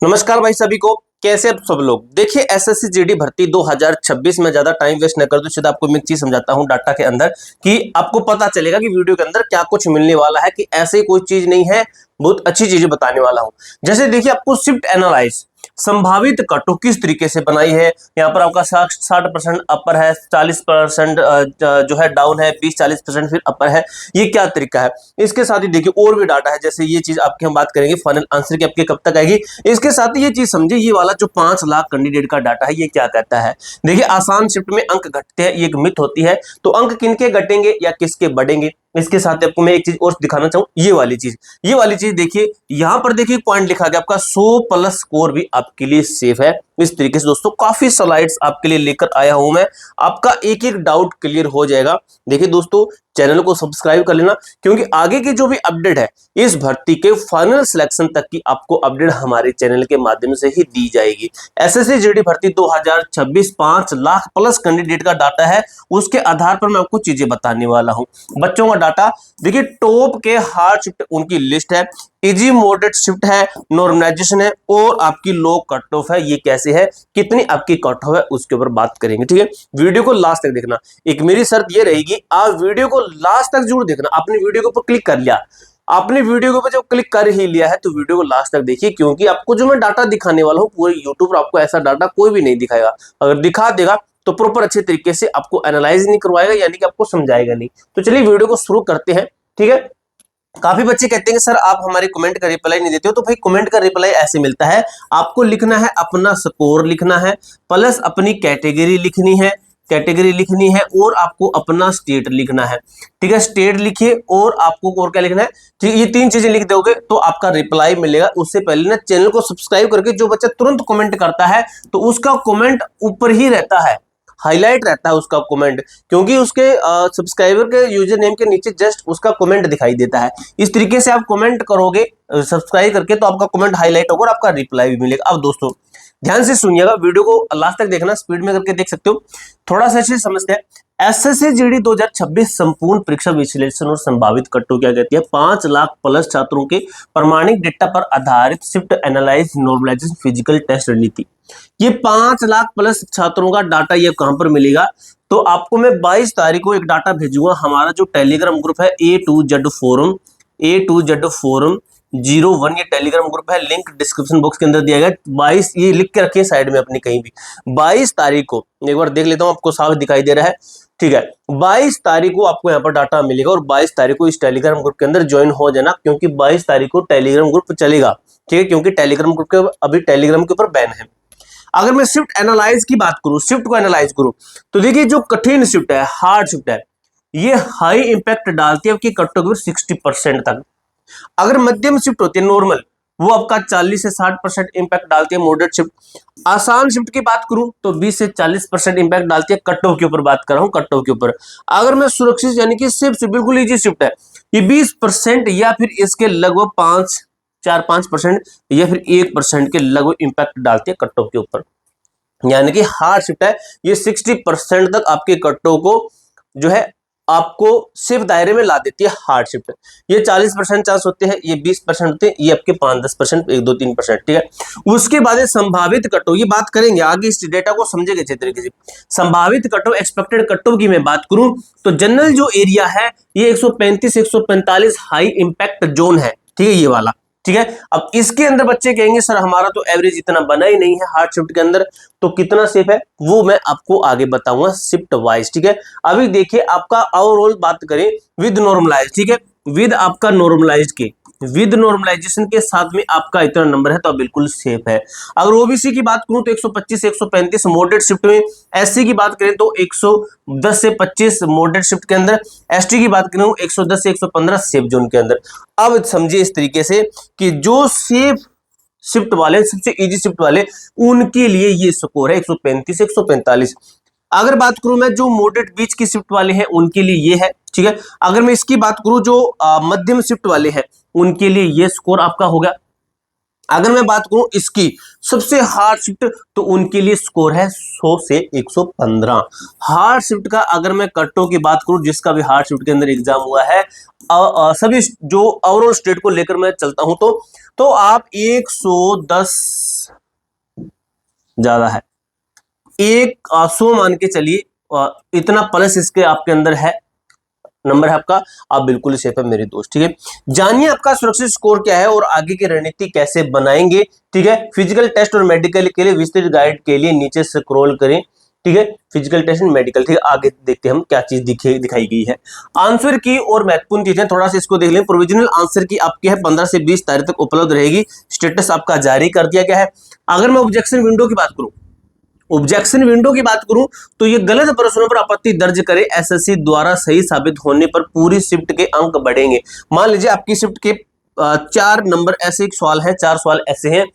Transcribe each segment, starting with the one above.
नमस्कार भाई सभी को। कैसे आप सब लोग। देखिए एसएससी जीडी भर्ती 2026 में ज्यादा टाइम वेस्ट न कर दो, सीधा आपको मैं एक चीज समझाता हूं डाटा के अंदर कि आपको पता चलेगा कि वीडियो के अंदर क्या कुछ मिलने वाला है, कि ऐसे कोई चीज नहीं है, बहुत अच्छी चीजें बताने वाला हूं। जैसे देखिए आपको शिफ्ट एनालाइज संभावित कटो किस तरीके से बनाई है। यहाँ पर आपका 60% अपर है, 40% जो है डाउन है, 20-40% फिर अपर है। ये क्या तरीका है। इसके साथ ही देखिए और भी डाटा है, जैसे ये चीज आपकी हम बात करेंगे फाइनल आंसर की आपके कब तक आएगी। इसके साथ ही ये चीज समझे, ये वाला जो 5 लाख कैंडिडेट का डाटा है ये क्या कहता है। देखिए आसान शिफ्ट में अंक घटते हैं, ये एक मिथ होती है। तो अंक किनके घटेंगे या किसके बढ़ेंगे। इसके साथ आपको मैं एक चीज और दिखाना चाहूं, ये वाली चीज देखिए, यहां पर देखिए पॉइंट लिखा गया आपका 100+ स्कोर भी आपके लिए सेफ है। इस तरीके से दोस्तों काफी स्लाइड्स आपके लिए लेकर आया हूं मैं, आपका एक एक डाउट क्लियर हो जाएगा। देखिए दोस्तों चैनल को सब्सक्राइब कर लेना, क्योंकि आगे की जो भी अपडेट है इस भर्ती के फाइनल सिलेक्शन तक की आपको अपडेट हमारे चैनल के माध्यम से ही दी जाएगी। एसएससी जीडी भर्ती 2026 5 लाख प्लस कैंडिडेट का डाटा है, उसके आधार पर मैं आपको चीजें बताने वाला हूं। बच्चों का डाटा देखिए, टॉप के हार्ड शिफ्ट उनकी लिस्ट है, इजी मॉडरेट शिफ्ट है, नॉर्मलाइजेशन है और आपकी लो कट ऑफ है। ये कैसे है, कितनी आपकी कट ऑफ है, उसके ऊपर बात करेंगे। ठीक है, वीडियो को लास्ट तक देखना। एक मेरी शर्त ये रहेगी, आप वीडियो को लास्ट तक जरूर देखना। आपने वीडियो के ऊपर क्लिक कर लिया, आपने वीडियो के ऊपर जब क्लिक कर ही लिया है तो वीडियो को लास्ट तक देखिए, क्योंकि आपको जो मैं डाटा दिखाने वाला हूं पूरे यूट्यूब पर आपको ऐसा डाटा कोई भी नहीं दिखाएगा। अगर दिखा देगा तो प्रॉपर अच्छे तरीके से आपको एनालाइज नहीं करवाएगा, यानी कि आपको समझाएगा नहीं। तो चलिए वीडियो को शुरू करते हैं। ठीक है, काफी बच्चे कहते हैं कि सर आप हमारे कमेंट का रिप्लाई नहीं देते हो। तो भाई कमेंट का रिप्लाई ऐसे मिलता है, आपको लिखना है अपना स्कोर लिखना है, प्लस अपनी कैटेगरी लिखनी है और आपको अपना स्टेट लिखना है। ठीक है, स्टेट लिखिए और आपको और क्या लिखना है। ठीक, ये 3 चीजें लिख दोगे तो आपका रिप्लाई मिलेगा। उससे पहले ना चैनल को सब्सक्राइब करके, जो बच्चा तुरंत कमेंट करता है तो उसका कमेंट ऊपर ही रहता है, हाईलाइट रहता है उसका कमेंट, क्योंकि उसके सब्सक्राइबर के यूजर नेम के नीचे जस्ट उसका कमेंट दिखाई देता है। इस तरीके से आप कमेंट करोगे सब्सक्राइब करके तो आपका कमेंट हाईलाइट होगा और आपका रिप्लाई भी मिलेगा। अब दोस्तों ध्यान से सुनिएगा, वीडियो को लास्ट तक देखना, स्पीड में करके देख सकते हो। थोड़ा सा अच्छे समझते हैं। एसएससी जीडी 2026 संपूर्ण परीक्षा विश्लेषण और संभावित कट्टो क्या कहती है। 5 लाख प्लस छात्रों के प्रमाणिक डेटा पर आधारित shift analyse normalisation physical test रणनीति। ये 5 लाख प्लस छात्रों का डाटा ये कहां पर मिलेगा, तो आपको मैं 22 तारीख को एक डाटा भेजूंगा। हमारा जो टेलीग्राम ग्रुप है A2Z फोरम 01, ये टेलीग्राम ग्रुप है, लिंक डिस्क्रिप्शन बॉक्स के अंदर दिया गया। 22 ये लिख के रखिए साइड में अपनी कहीं भी, 22 तारीख को एक बार देख लेता हूं, आपको साफ दिखाई दे रहा है। ठीक है, 22 तारीख को आपको यहाँ पर डाटा मिलेगा और 22 तारीख को इस टेलीग्राम ग्रुप के अंदर ज्वाइन हो जाना, क्योंकि 22 तारीख को टेलीग्राम ग्रुप चलेगा। ठीक है, क्योंकि टेलीग्राम ग्रुप के अभी टेलीग्राम के ऊपर बैन है। अगर मैं शिफ्ट एनालाइज की बात करूं, शिफ्ट को एनालाइज करूं, तो देखिए जो कठिन शिफ्ट है, हार्ड शिफ्ट है, ये हाई इंपैक्ट डालती है आपकी कट ऑफ 60% तक। अगर मध्यम शिफ्ट होती है नॉर्मल, वो आपका 40 से 60% इंपैक्ट डालती है। मॉडरेट शिफ्ट, आसान शिफ्ट की बात करूं तो 20 से 40% इंपैक्ट डालती है। कट ऑफ के ऊपर बात कर रहा हूं, कट ऑफ के ऊपर। अगर मैं सुरक्षित यानी कि सिर्फ बिल्कुल इजी शिफ्ट है, ये 20% या फिर इसके लगभग 4-5% या फिर 1% के लगभग इंपैक्ट डालती है कट्टो के ऊपर। यानी कि हार्ड शिफ्ट है, ये 60% तक आपके कट्टो को जो है आपको सिर्फ दायरे में ला देती है। हार्ड शिफ्ट ये 40% चांस होते हैं, ये 20% होते हैं, ये आपके 5-10%, 1-2-3%। ठीक है, उसके बाद संभावित कट्टो, ये बात करेंगे आगे, इस डेटा को समझेंगे अच्छे तरीके से। संभावित कट्टो, एक्सपेक्टेड कट्टो की मैं बात करूं तो जनरल जो एरिया है ये 135-145 हाई इंपैक्ट जोन है। ठीक है, ये वाला। ठीक है, अब इसके अंदर बच्चे कहेंगे सर हमारा तो एवरेज इतना बना ही नहीं है हार्ड शिफ्ट के अंदर, तो कितना सेफ है वो मैं आपको आगे बताऊंगा शिफ्ट वाइज। ठीक है, अभी देखिए आपका ओवरऑल बात करें विद नॉर्मलाइज। ठीक है, विद आपका नॉर्मलाइज के, विद नॉर्मलाइजेशन के साथ में आपका इतना नंबर है तो बिल्कुल सेफ है। अगर ओबीसी की बात करूं तो 125 से 135 मॉडरेट शिफ्ट में, एससी की बात करें तो 110 से 25 मॉडरेट शिफ्ट के अंदर, एसटी की बात करूं 110 से 115 सेफ जोन के अंदर। अब समझिए इस तरीके से कि जो सेफ शिफ्ट वाले, सबसे इजी शिफ्ट वाले, उनके लिए ये स्कोर है 135 से 145। अगर बात करूं मैं जो मॉडरेट बीच की शिफ्ट वाले हैं उनके लिए ये है। ठीक है, अगर मैं इसकी बात करूं जो मध्यम शिफ्ट वाले हैं उनके लिए ये स्कोर आपका होगा अगर मैं बात करूं इसकी सबसे हार्ड शिफ्ट, तो उनके लिए स्कोर है 100 से 115। हार्ड शिफ्ट का अगर मैं कट्टों की बात करूं, जिसका भी हार्ड शिफ्ट के अंदर एग्जाम हुआ है, सभी जो ओवरऑल स्टेट को लेकर मैं चलता हूं, तो आप 110 ज्यादा है, 100 मान के चलिए, इतना प्लस इसके आपके अंदर है, नंबर है आपका, आप बिल्कुल सेफ है मेरे दोस्त। ठीक है, जानिए आपका सुरक्षित स्कोर क्या है और आगे की रणनीति कैसे बनाएंगे। ठीक है, फिजिकल टेस्ट और मेडिकल के लिए विस्तृत गाइड के लिए नीचे स्क्रॉल करें। ठीक है, फिजिकल टेस्ट एंड मेडिकल। ठीक है, आगे देखते हैं हम क्या चीज दिखाई गई है। आंसर की और महत्वपूर्ण चीजें थोड़ा सा इसको देख लें। प्रोविजनल आंसर की आपकी है 15 से 20 तारीख तक उपलब्ध रहेगी, स्टेटस आपका जारी कर दिया गया है। अगर मैं ऑब्जेक्शन विंडो की बात करूं, ऑब्जेक्शन विंडो की बात करूं, तो ये गलत प्रश्नों पर आपत्ति दर्ज करे एसएससी द्वारा सही साबित होने पर पूरी शिफ्ट के अंक बढ़ेंगे। मान लीजिए आपकी शिफ्ट के 4 नंबर ऐसे एक सवाल है, 4 सवाल ऐसे हैं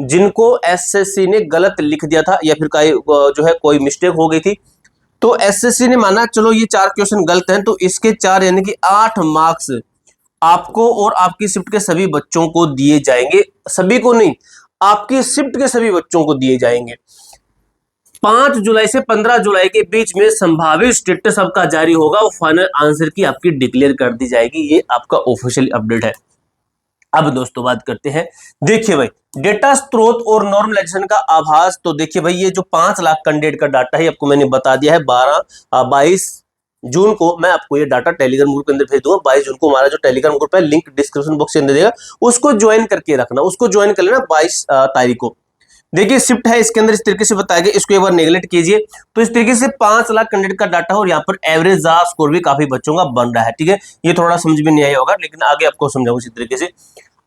जिनको एसएससी ने गलत लिख दिया था, या फिर जो है कोई मिस्टेक हो गई थी, तो एसएससी ने माना चलो ये 4 क्वेश्चन गलत हैं, तो इसके 4 यानी कि 8 मार्क्स आपको और आपकी शिफ्ट के सभी बच्चों को दिए जाएंगे। सभी को नहीं, आपकी शिफ्ट के सभी बच्चों को दिए जाएंगे। 5 जुलाई से 15 जुलाई के बीच में संभावित स्टेटस आपका जारी होगा और फाइनल आंसर की आपकी डिक्लेयर कर दी जाएगी। ये आपका ऑफिशियल अपडेट है। अब दोस्तों बात करते हैं, देखिए भाई डेटा स्रोत और नॉर्मलाइजेशन का आभास। तो देखिए भाई ये जो 5 लाख कैंडिडेट का डाटा है आपको मैंने बता दिया है। 22 जून को मैं आपको ये डाटा टेलीग्राम ग्रुप के अंदर भेज दूंगा। 22 जून को हमारा जो टेलीग्राम ग्रुप है, लिंक डिस्क्रिप्शन बॉक्स के अंदर देगा, उसको ज्वाइन करके रखना, उसको ज्वाइन कर लेना 22 तारीख को। देखिए शिफ्ट है इसके अंदर इस तरीके से बताया गया, इसको एक बार नेगलेक्ट कीजिए। तो इस तरीके से 5 लाख कैंडिडेट का डाटा है और यहाँ पर एवरेज स्कोर भी काफी बच्चों का बन रहा है। ठीक है, ये थोड़ा समझ में नहीं आया होगा, लेकिन आगे आपको समझाऊंगा इसी तरीके से।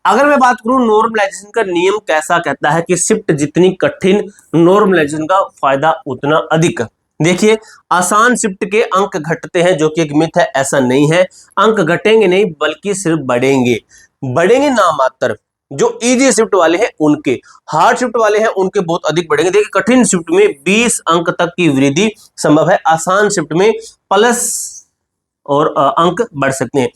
अगर मैं बात करूं नॉर्मलाइजेशन का नियम कैसा कहता है कि शिफ्ट जितनी कठिन, नॉर्मलाइजेशन का फायदा उतना अधिक। देखिए आसान शिफ्ट के अंक घटते हैं, जो कि एक मिथ है, ऐसा नहीं है। अंक घटेंगे नहीं बल्कि सिर्फ बढ़ेंगे, बढ़ेंगे नाम मात्र। जो इजी शिफ्ट वाले हैं उनके, हार्ड शिफ्ट वाले हैं उनके बहुत अधिक बढ़ेंगे। देखिए कठिन शिफ्ट में 20 अंक तक की वृद्धि संभव है, आसान शिफ्ट में प्लस और अंक बढ़ सकते हैं।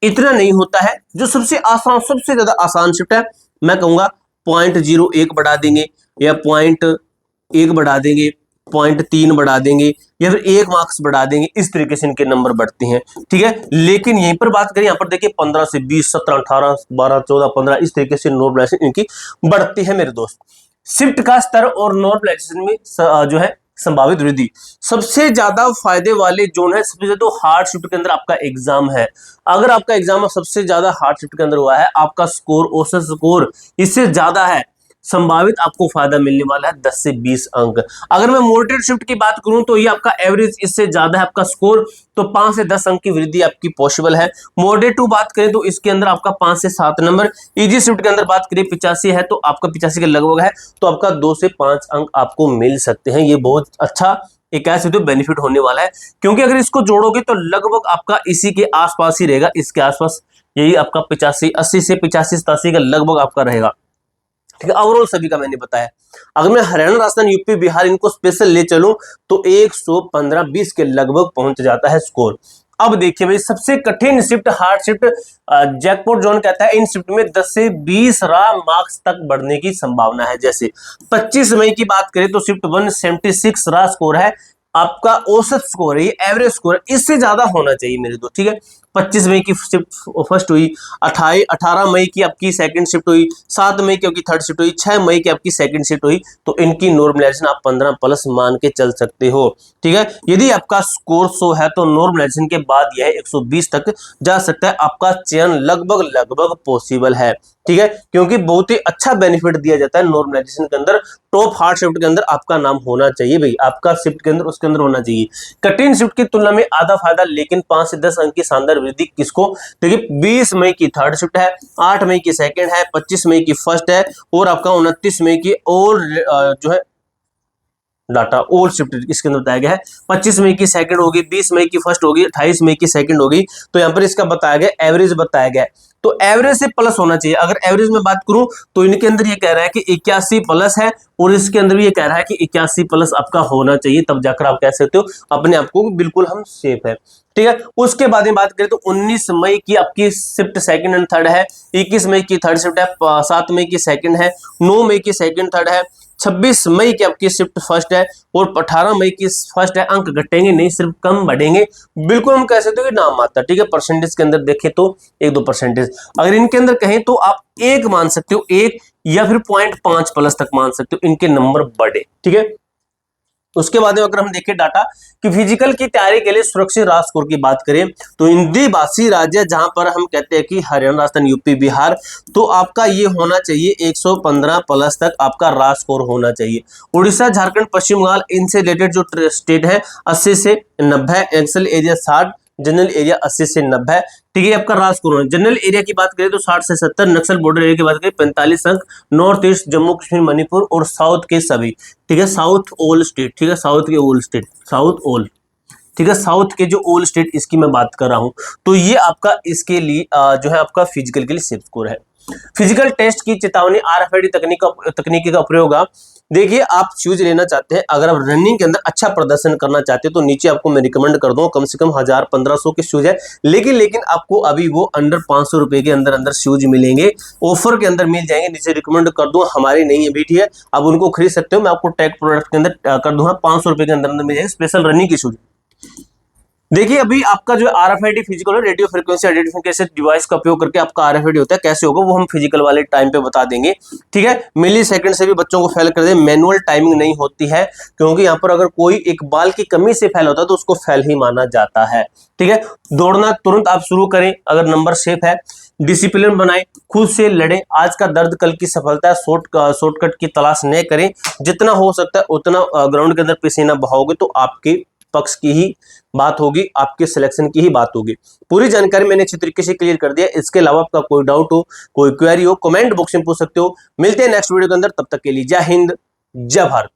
इतना नहीं होता है। जो सबसे आसान, सबसे ज्यादा आसान शिफ्ट है, मैं कहूंगा 0.01 बढ़ा देंगे, या 0.1 बढ़ा देंगे, 0.3 बढ़ा देंगे, या फिर 1 मार्क्स बढ़ा देंगे, इस तरीके से इनके नंबर बढ़ते हैं। ठीक है, लेकिन यहीं पर बात करें, यहाँ पर देखिए 15 से 20, 17, 18, 12, 14, 15, इस तरीके से नॉर्मलाइजेशन इनकी बढ़ती है मेरे दोस्त। शिफ्ट का स्तर और नॉर्मलाइजेशन में जो है संभावित वृद्धि, सबसे ज्यादा फायदे वाले जोन है, सबसे ज्यादा हार्ड शिफ्ट के अंदर आपका एग्जाम है। अगर आपका एग्जाम सबसे ज्यादा हार्ड शिफ्ट के अंदर हुआ है, आपका स्कोर, औसत स्कोर इससे ज्यादा है, संभावित आपको फायदा मिलने वाला है 10 से 20 अंक। अगर मैं मॉडरेट शिफ्ट की बात करूं, तो ये आपका एवरेज इससे ज्यादा है आपका स्कोर, तो 5 से 10 अंक की वृद्धि आपकी पॉसिबल है। मॉडरेट टू बात करें तो इसके अंदर आपका 5 से 7 नंबर। इजी शिफ्ट के अंदर बात करें 85 है, तो आपका 85 के लगभग है, तो आपका 2 से 5 अंक आपको मिल सकते हैं। ये बहुत अच्छा एक ऐसे तो बेनिफिट होने वाला है, क्योंकि अगर इसको जोड़ोगे तो लगभग आपका इसी के आसपास ही रहेगा, इसके आसपास यही आपका 85, 80 से 85, 87 का लगभग आपका रहेगा। ठीक है, ओवरऑल सभी का मैंने बताया। अगर मैं हरियाणा, राजस्थान, यूपी, बिहार इनको स्पेशल ले चलूं, तो 115-20 के लगभग पहुंच जाता है स्कोर। अब देखिए भाई सबसे कठिन shift, hard shift, jackpot zone कहता है, इन शिफ्ट में 10 से 20 मार्क्स तक बढ़ने की संभावना है। जैसे 25 मई की बात करें तो शिफ्ट 176 स्कोर है, आपका औसत स्कोर है, ये एवरेज स्कोर है, इससे ज्यादा होना चाहिए मेरे दोस्त। ठीक है, 25 मई की शिफ्ट फर्स्ट हुई, 18 मई की आपकी सेकंड शिफ्ट हुई, 7 मई की आपकी थर्ड शिफ्ट हुई, 6 मई की आपकी सेकंड शिफ्ट हुई, तो इनकी नॉर्मलाइजेशन आप 15 प्लस मान के चल सकते हो। ठीक है, यदि आपका स्कोर 100 है तो नॉर्मलाइजेशन के बाद यह 120 तक जा सकता है, आपका चयन लगभग पॉसिबल है। ठीक है, क्योंकि बहुत ही अच्छा बेनिफिट दिया जाता है नॉर्मलाइजेशन के अंदर। टॉप हार्ड शिफ्ट के अंदर आपका नाम होना चाहिए भाई, आपका शिफ्ट के अंदर उसके अंदर होना चाहिए। कठिन शिफ्ट की तुलना में आधा फायदा, लेकिन 5 से 10 अंक की शानदार वृद्धि किसको? देखिए 20 मई की थर्ड शिफ्ट है, 8 मई की सेकंड है, 25 मई की फर्स्ट है, और आपका 29 मई की और जो है डाटा ओल्ड शिफ्ट इसके अंदर बताया गया है। 25 मई की सेकंड होगी, 20 मई की फर्स्ट होगी, 28 मई की सेकंड होगी। तो यहाँ पर इसका बताया गया एवरेज बताया गया है, तो एवरेज से प्लस होना चाहिए। अगर एवरेज में बात करूं तो इनके अंदर ये कह रहा है कि 81 प्लस है, और इसके अंदर भी ये कह रहा है कि 81 प्लस आपका होना चाहिए, तब जाकर आप कह सकते हो अपने आप को बिल्कुल हम सेफ है। ठीक है, उसके बाद में बात करें तो 19 मई की आपकी शिफ्ट सेकंड एंड थर्ड है, 21 मई की थर्ड शिफ्ट है, 7 मई की सेकंड है, 9 मई की सेकंड थर्ड है, 26 मई की आपकी शिफ्ट फर्स्ट है, और 18 मई की फर्स्ट है। अंक घटेंगे नहीं, सिर्फ कम बढ़ेंगे, बिल्कुल हम कह सकते हो कि नाम मात्र। ठीक है, परसेंटेज के अंदर देखें तो 1-2 परसेंटेज, अगर इनके अंदर कहें तो आप 1 मान सकते हो, 1 या फिर 0.5 प्लस तक मान सकते हो, इनके नंबर बढ़े। ठीक है, उसके बाद में अगर हम देखें डाटा कि फिजिकल की तैयारी के लिए सुरक्षित राज स्कोर की बात करें तो हिंदी-भाषी राज्य जहां पर हम कहते हैं कि हरियाणा, राजस्थान, यूपी, बिहार, तो आपका ये होना चाहिए 115 प्लस तक आपका राज स्कोर होना चाहिए। उड़ीसा, झारखंड, पश्चिम बंगाल, इनसे रिलेटेड जो स्टेट है 80 से 90, एक्सल एरिया 60, जनरल एरिया 80 से 90। ठीक है, आपका राज स्कोर। जनरल एरिया की बात करें तो 60 से 70, नक्सल बॉर्डर एरिया की बात करें 45 अंक, नॉर्थ ईस्ट, जम्मू कश्मीर, मणिपुर और साउथ के सभी। ठीक है, साउथ ऑल स्टेट, ठीक है, साउथ के ऑल स्टेट, साउथ ऑल, ठीक है, साउथ के जो ऑल स्टेट इसकी मैं बात कर रहा हूं। तो ये आपका इसके लिए जो है आपका फिजिकल के लिए सेफ स्कोर है। फिजिकल टेस्ट की चेतावनी RFID तकनीकी का प्रयोग। देखिए, आप शूज लेना चाहते हैं, अगर आप रनिंग के अंदर अच्छा प्रदर्शन करना चाहते हैं तो नीचे आपको मैं रिकमेंड कर दूं, कम से कम 1000-1500 के शूज है, लेकिन आपको अभी वो अंडर 500 रुपए के अंदर शूज मिलेंगे, ऑफर के अंदर मिल जाएंगे। नीचे रिकमेंड कर दूं, हमारी नहीं है बीटी है, आप उनको खरीद सकते हो, मैं आपको टैग प्रोडक्ट के अंदर कर दूंगा, 500 रुपए के अंदर मिल जाएंगे स्पेशल रनिंग की शूज। देखिए, अभी आपका जो RFID फिजिकल और रेडियो फ्रीक्वेंसी आइडेंटिफिकेशन डिवाइस का उपयोग करके आपका RFID होता है, कैसे होगा वो हम फिजिकल वाले टाइम पे बता देंगे। ठीक है, मिली सेकंड से भी बच्चों को फेल कर दे, मैनुअल टाइमिंग नहीं होती है, क्योंकि यहाँ पर अगर कोई एक बाल की कमी से फेल होता है तो उसको फेल ही माना जाता है। ठीक है, दौड़ना तुरंत आप शुरू करें अगर नंबर सेफ है, डिसिप्लिन बनाए, खुद से लड़े, आज का दर्द कल की सफलता, शॉर्टकट की तलाश न करें, जितना हो सकता है उतना ग्राउंड के अंदर पसीना बहाओगे तो आपके पक्ष की ही बात होगी, आपके सिलेक्शन की ही बात होगी। पूरी जानकारी मैंने अच्छी तरीके से क्लियर कर दिया। इसके अलावा आपका कोई डाउट हो, कोई क्वेरी हो, कमेंट बॉक्स में पूछ सकते हो। मिलते हैं नेक्स्ट वीडियो के अंदर, तब तक के लिए जय हिंद, जय भारत।